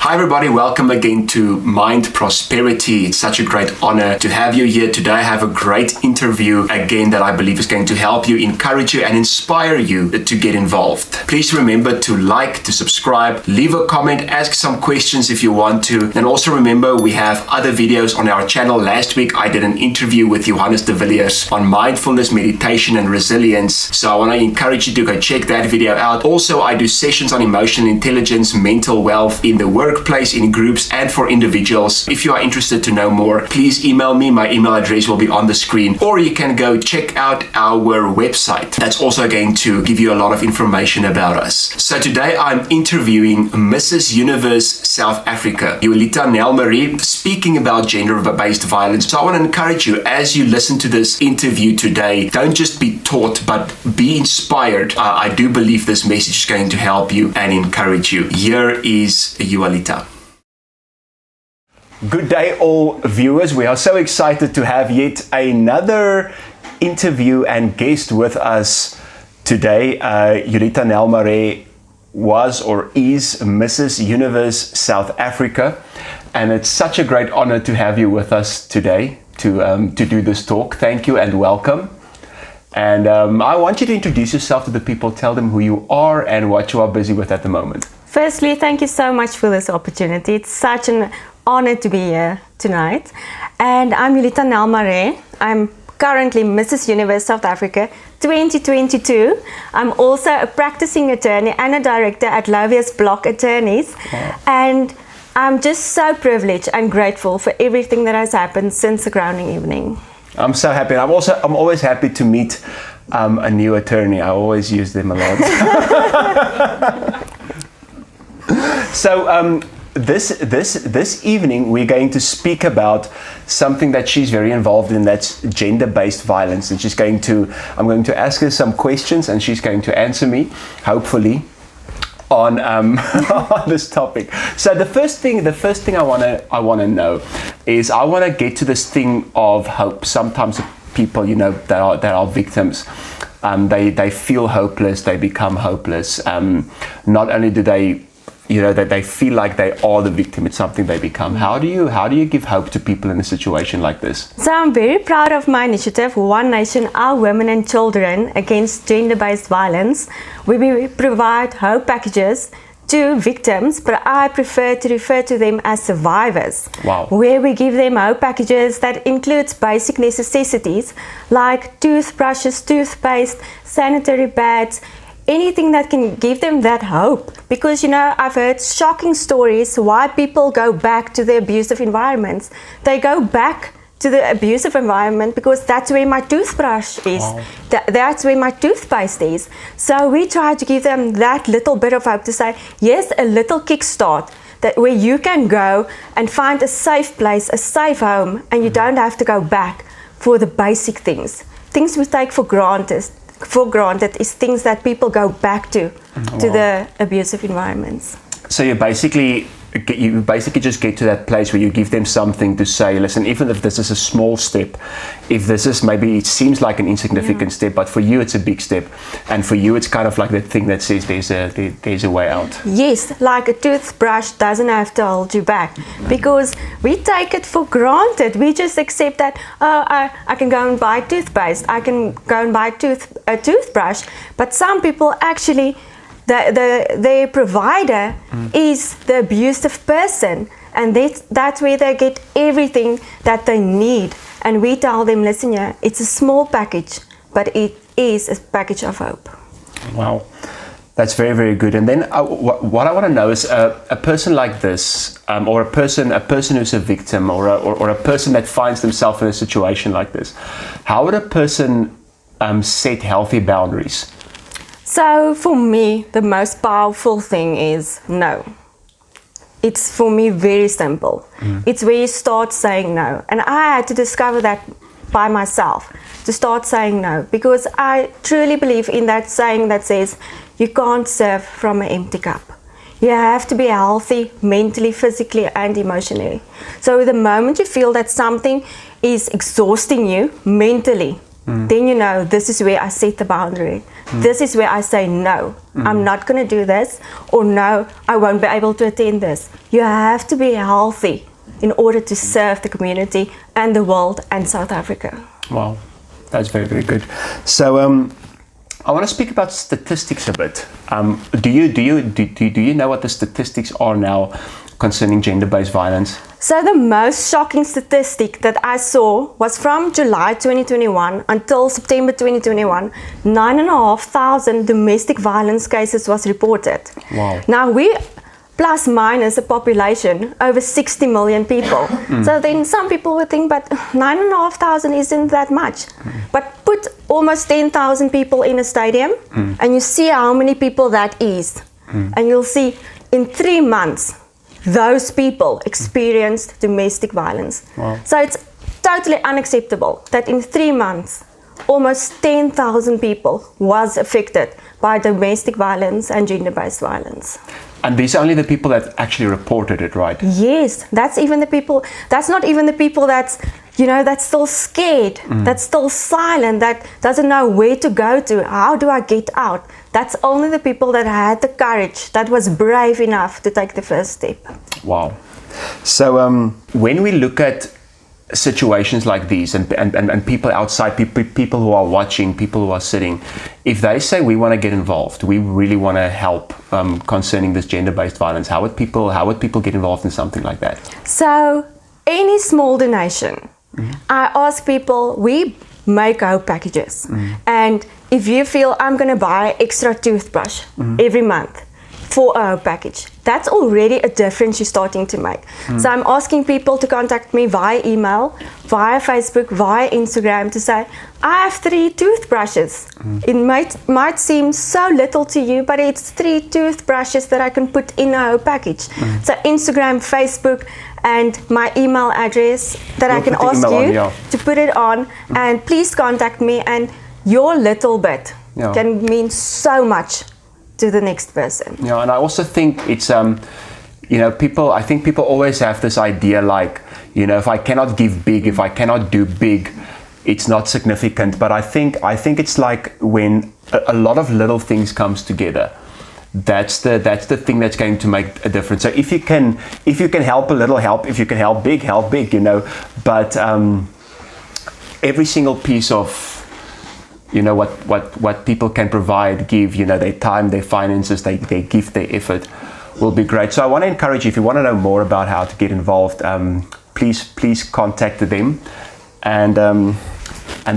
Hi everybody, welcome again to Mind Prosperity. It's such a great honor to have you here today. I have a great interview again that I believe is going to help you, encourage you and inspire you to get involved. Please remember to like, to subscribe, leave a comment, ask some questions if you want to. And also remember we have other videos on our channel. Last week I did an interview with Johannes de Villiers on mindfulness, meditation and resilience. So I want to encourage you to go check that video out. Also, I do sessions on emotional intelligence, mental wealth in the workplace, in groups and for individuals. If you are interested to know more, please email me. My email address will be on the screen, or you can go check out our website. That's also going to give you a lot of information about us. So today I'm interviewing Mrs. Universe South Africa, Uyleta Nel-Marias, speaking about gender-based violence. So I want to encourage you, as you listen to this interview today, don't just be taught, but be inspired. I do believe this message is going to help you and encourage you. Here is Uyleta. Good day, all viewers. We are so excited to have yet another interview and guest with us today. Uyleta Nel-Marias was or is Mrs. Universe South Africa, and it's such a great honor to have you with us today to do this talk. Thank you and welcome. And I want you to introduce yourself to the people, tell them who you are and what you are busy with at the moment. Firstly, thank you so much for this opportunity. It's such an honor to be here tonight. And I'm Uyleta Nel-Marias. I'm currently Mrs. Universe South Africa 2022. I'm also a practicing attorney and a director at Lovius Block Attorneys. Wow. And I'm just so privileged and grateful for everything that has happened since the grounding evening. I'm so happy. I'm always happy to meet a new attorney. I always use them a lot. So this evening we're going to speak about something that she's very involved in, that's gender-based violence, and I'm going to ask her some questions and she's going to answer me, hopefully, on on this topic. So the first thing I wanna know is, I wanna get to this thing of hope. Sometimes people, that are victims, they feel hopeless, they become hopeless. Not only do they, that they feel like they are the victim, it's something they become. How do you give hope to people in a situation like this? So I'm very proud of my initiative, One Nation, Our Women and Children Against Gender-Based Violence, where we provide hope packages to victims, but I prefer to refer to them as survivors. Wow. Where we give them hope packages that includes basic necessities like toothbrushes, toothpaste, sanitary pads, anything that can give them that hope. Because I've heard shocking stories why people go back to the abusive environments. They go back to the abusive environment because that's where my toothbrush is. Wow. That's where my toothpaste is. So we try to give them that little bit of hope, to say, yes, a little kickstart, that where you can go and find a safe place, a safe home, and you don't have to go back for the basic things we take for granted is things that people go back to the abusive environments. So you basically just get to that place where you give them something to say, listen, even if this is a small step, if this is, maybe it seems like an insignificant step, but for you it's a big step, and for you it's kind of like that thing that says there's a way out. Yes, like a toothbrush doesn't have to hold you back, because we take it for granted. We just accept that, I can go and buy toothpaste, I can go and buy a toothbrush, but some people actually, their provider is the abusive person, and that's where they get everything that they need. And we tell them, listen, it's a small package, but it is a package of hope. Wow, that's very, very good. And then what I want to know is, a person like this, or a person who's a victim, or a person that finds themselves in a situation like this, how would a person set healthy boundaries? So for me, the most powerful thing is no. It's, for me, very simple. It's where you start saying no. And I had to discover that by myself, to start saying no, because I truly believe in that saying that says, you can't serve from an empty cup. You have to be healthy mentally, physically and emotionally. So the moment you feel that something is exhausting you mentally, then you know this is where I set the boundary. This is where I say no, I'm not going to do this, or no, I won't be able to attend this. You have to be healthy in order to serve the community and the world and South Africa. Wow, that's very, very good. So I want to speak about statistics a bit. Do you know what the statistics are now concerning gender-based violence? So the most shocking statistic that I saw was from July 2021 until September 2021, 9,500 domestic violence cases was reported. Wow. Now we plus minus a population over 60 million people. So then some people would think, but 9,500 isn't that much. But put almost 10,000 people in a stadium and you see how many people that is. And you'll see in 3 months, those people experienced domestic violence. Wow. So it's totally unacceptable that in 3 months, almost 10,000 people was affected by domestic violence and gender-based violence. And these are only the people that actually reported it, right? Yes, that's not even the people that's still scared, that's still silent, that doesn't know where to go to, how do I get out? That's only the people that had the courage, that was brave enough to take the first step. Wow. So when we look at situations like these and people outside, people who are watching, people who are sitting, if they say we want to get involved, we really want to help concerning this gender-based violence, how would people get involved in something like that? So any small donation, I ask people, we make hope packages, and if you feel I'm going to buy extra toothbrush every month for a hope package, that's already a difference you're starting to make. So I'm asking people to contact me via email, via Facebook, via Instagram to say, I have 3 toothbrushes. It might seem so little to you, but it's 3 toothbrushes that I can put in a hope package. So Instagram, Facebook, and my email address that I can ask you to put it on, and please contact me, and your little bit can mean so much to the next person. Yeah, and I also think it's I think people always have this idea like, if I cannot give big, if I cannot do big, it's not significant. But I think it's like when a lot of little things comes together, that's the thing that's going to make a difference. So if you can help a little, help. If you can help big, but every single piece of what people can provide, give, their time, their finances, they give their effort, will be great. So I want to encourage you, if you want to know more about how to get involved, please contact them, and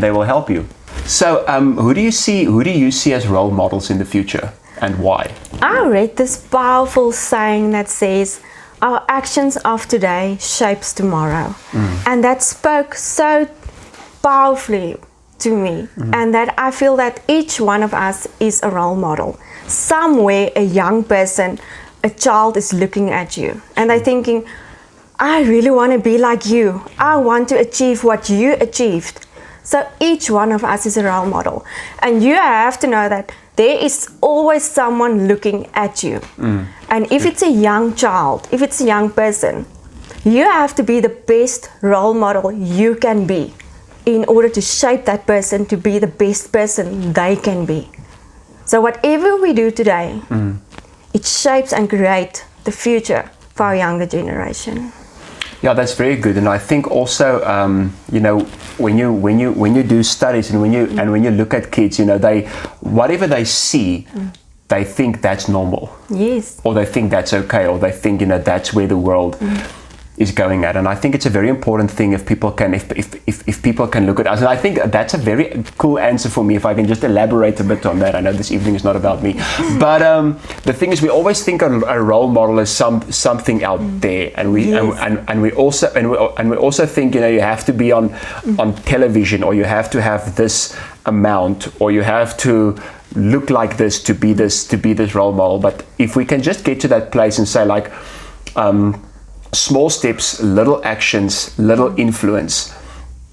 they will help you. So who do you see as role models in the future, and why? I read this powerful saying that says, our actions of today shapes tomorrow. And that spoke so powerfully to me, and that I feel that each one of us is a role model. Somewhere a young person, a child is looking at you and they're thinking, I really want to be like you. I want to achieve what you achieved. So each one of us is a role model, and you have to know that there is always someone looking at you. And if it's a young child, if it's a young person, you have to be the best role model you can be, in order to shape that person to be the best person they can be. So whatever we do today, it shapes and creates the future for our younger generation. Yeah, that's very good. And I think also, when you do studies and when you look at kids, whatever they see, they think that's normal. Yes. Or they think that's okay, or they think that's where the world is going at. And I think it's a very important thing if people can look at us. And I think that's a very cool answer for me, if I can just elaborate a bit on that. I know this evening is not about me, but the thing is, we always think a role model is something out there, and we also think you have to be on television, or you have to have this amount, or you have to look like this to be this role model. But if we can just get to that place and say, like, small steps, little actions, little influence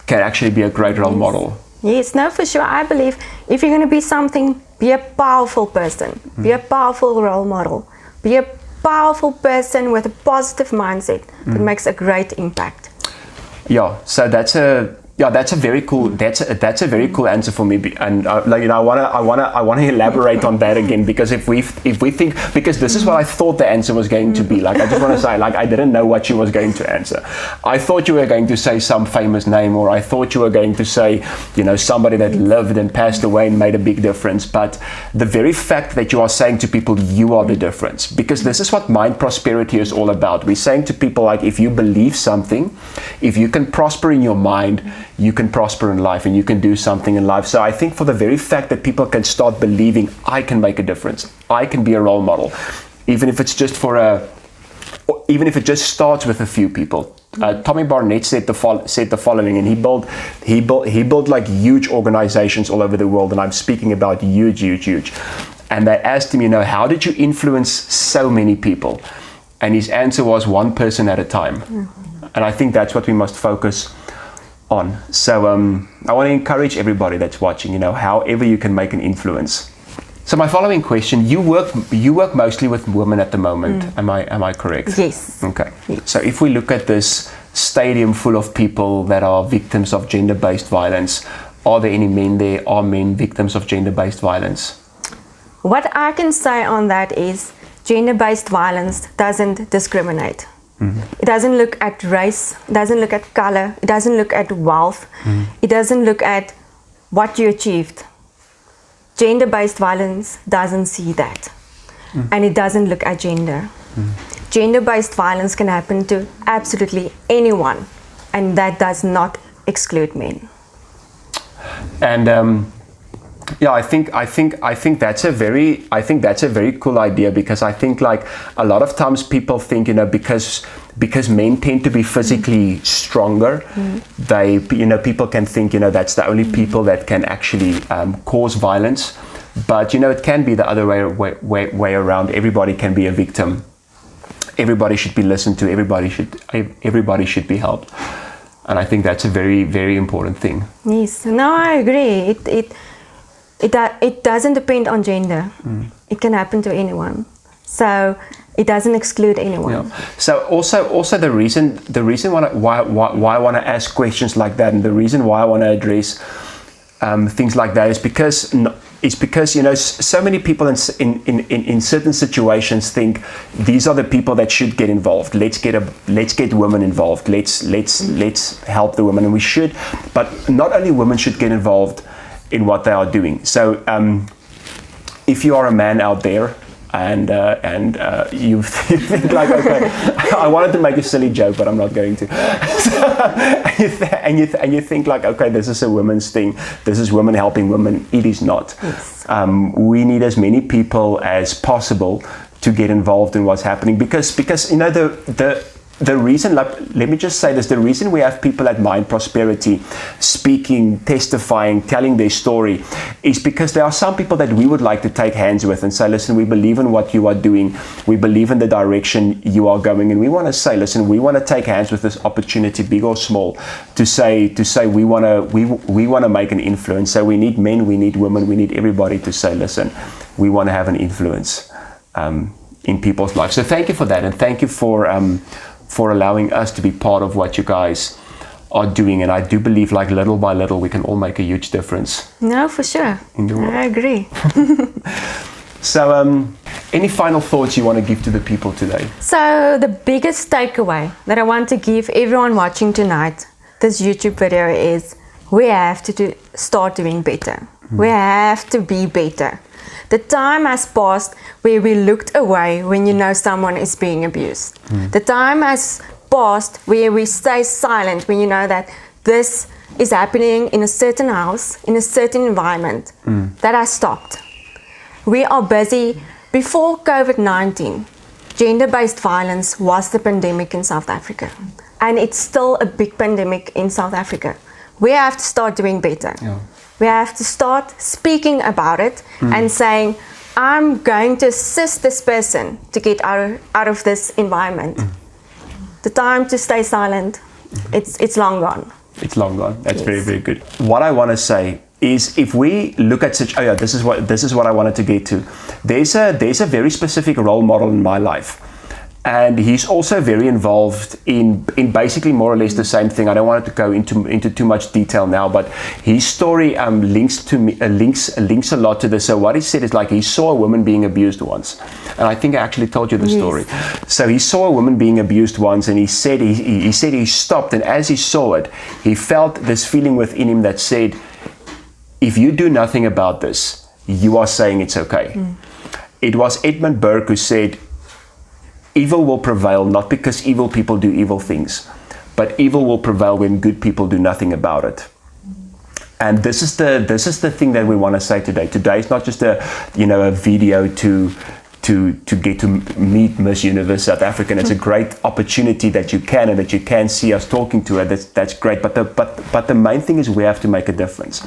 can actually be a great role model. Yes, no, for sure. I believe if you're going to be something, be a powerful person, be a powerful role model, be a powerful person with a positive mindset that makes a great impact. Yeah, so that's Yeah, that's a very cool. That's a very cool answer for me, and I want to elaborate on that again, because if we think, because this is what I thought the answer was going to be. Like, I just want to say, like, I didn't know what she was going to answer. I thought you were going to say some famous name, or I thought you were going to say, somebody that lived and passed away and made a big difference. But the very fact that you are saying to people, you are the difference, because this is what mind prosperity is all about. We're saying to people, like, if you believe something, if you can prosper in your mind, you can prosper in life, and you can do something in life. So I think for the very fact that people can start believing, I can make a difference, I can be a role model, even if it's just even if it just starts with a few people. Tommy Barnett said the following, and he built like huge organizations all over the world, and I'm speaking about huge. And they asked him, how did you influence so many people? And his answer was, one person at a time. And I think that's what we must focus on. So I want to encourage everybody that's watching, however you can make an influence. So my following question, you work mostly with women at the moment. Am I correct? Yes. Okay. Yes. So if we look at this stadium full of people that are victims of gender-based violence, are there any men there? Are men victims of gender-based violence? What I can say on that is gender-based violence doesn't discriminate. It doesn't look at race, it doesn't look at color, it doesn't look at wealth, it doesn't look at what you achieved. Gender-based violence doesn't see that, and it doesn't look at gender. Gender-based violence can happen to absolutely anyone, and that does not exclude men. And yeah, I think that's a very cool idea, because I think, like, a lot of times people think, because men tend to be physically stronger, they, people can think, that's the only people that can actually cause violence. But it can be the other way around. Everybody can be a victim. Everybody should be listened to. Everybody should be helped. And I think that's a very, very important thing. Yes, no, I agree. It doesn't depend on gender. It can happen to anyone. So it doesn't exclude anyone. Yeah. So also the reason why I want to ask questions like that, and the reason why I want to address things like that is because so many people in certain situations think these are the people that should get involved. Let's get women involved. Let's help the women, and we should. But not only women should get involved in what they are doing. So if you are a man out there and you think like, okay, I wanted to make a silly joke, but I'm not going to. and you think like, okay, this is a women's thing. This is women helping women. It is not. Yes. We need as many people as possible to get involved in what's happening, because the reason, let me just say this, the reason we have people at Mind Prosperity speaking, testifying, telling their story is because there are some people that we would like to take hands with and say, listen, we believe in what you are doing. We believe in the direction you are going. And we want to say, listen, we want to take hands with this opportunity, big or small, to say we want to make an influence. So we need men, we need women, we need everybody to say, listen, we want to have an influence in people's lives. So thank you for that. And thank you for allowing us to be part of what you guys are doing. And I do believe, like, little by little, we can all make a huge difference. No, for sure. In the world. I agree. So, any final thoughts you want to give to the people today? So, the biggest takeaway that I want to give everyone watching tonight, this YouTube video, is we have to start doing better. We have to be better. The time has passed where we looked away when someone is being abused. The time has passed where we stay silent when that this is happening in a certain house, in a certain environment. That has stopped. We are busy. Before COVID-19, gender-based violence was the pandemic in South Africa. And it's still a big pandemic in South Africa. We have to start doing better. Yeah. We have to start speaking about it and saying, I'm going to assist this person to get out of this environment. The time to stay silent, it's long gone. It's long gone. That's very, very good. What I want to say is, if we look at this is what I wanted to get to. There's a very specific role model in my life. And he's also very involved in basically more or less the same thing. I don't want to go into too much detail now, but his story links a lot to this. So what he said is like he saw a woman being abused once, and I think I actually told you the story. So he saw a woman being abused once, and he said he stopped, and as he saw it, he felt this feeling within him that said, if you do nothing about this, you are saying it's okay. It was Edmund Burke who said, evil will prevail not because evil people do evil things, but evil will prevail when good people do nothing about it. And this is the thing that we want to say today. Today is not just a video to get to meet Miss Universe South Africa. And it's a great opportunity that you can see us talking to her. That's great. But the main thing is we have to make a difference.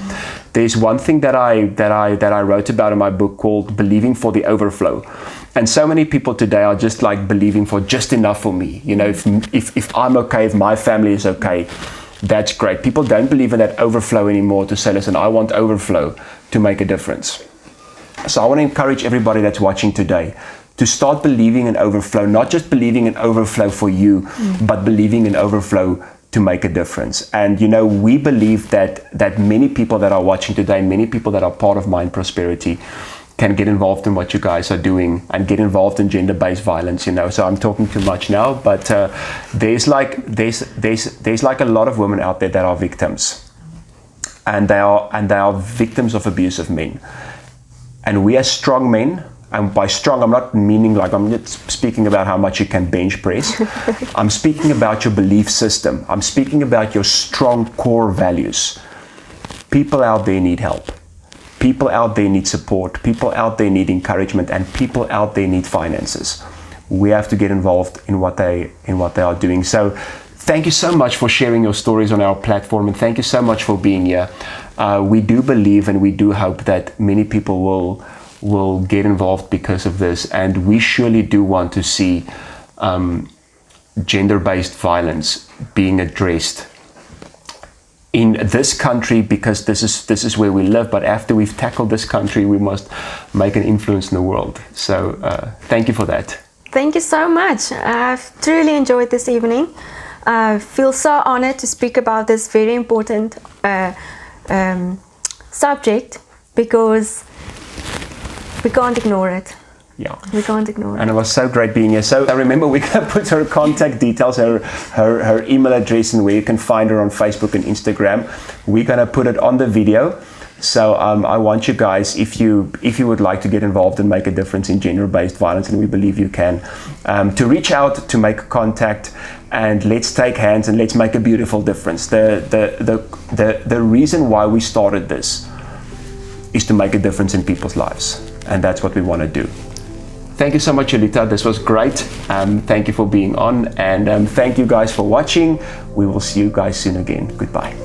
There's one thing that I wrote about in my book called Believing for the Overflow. And so many people today are just like believing for just enough for me. If I'm okay, if my family is okay, that's great. People don't believe in that overflow anymore to say, listen, I want overflow to make a difference. So I want to encourage everybody that's watching today to start believing in overflow, not just believing in overflow for you, but believing in overflow to make a difference. And we believe that many people that are watching today, many people that are part of Mind Prosperity, can get involved in what you guys are doing and get involved in gender-based violence. So I'm talking too much now, but there's like a lot of women out there that are victims, and they are victims of abusive men. And we as strong men, and by strong I'm not meaning like I'm not speaking about how much you can bench press. I'm speaking about your belief system. I'm speaking about your strong core values. People out there need help. People out there need support. People out there need encouragement, and people out there need finances. We have to get involved in what they are doing. So thank you so much for sharing your stories on our platform, and thank you so much for being here. We do believe and we do hope that many people will get involved because of this, and we surely do want to see gender-based violence being addressed in this country, because this is where we live. But after we've tackled this country, we must make an influence in the world. So thank you for that. Thank you so much. I've truly enjoyed this evening. I feel so honored to speak about this very important subject, because we can't ignore it. Yeah, we can't ignore it. And it was so great being here. So I remember we're going to put her contact details, her email address, and where you can find her on Facebook and Instagram. We're going to put it on the video. So I want you guys, if you would like to get involved and make a difference in gender-based violence, and we believe you can, to reach out, to make contact, and let's take hands and let's make a beautiful difference. The reason why we started this is to make a difference in people's lives, and that's what we want to do. Thank you so much, Uyleta. This was great. Thank you for being on, and thank you guys for watching. We will see you guys soon again. Goodbye.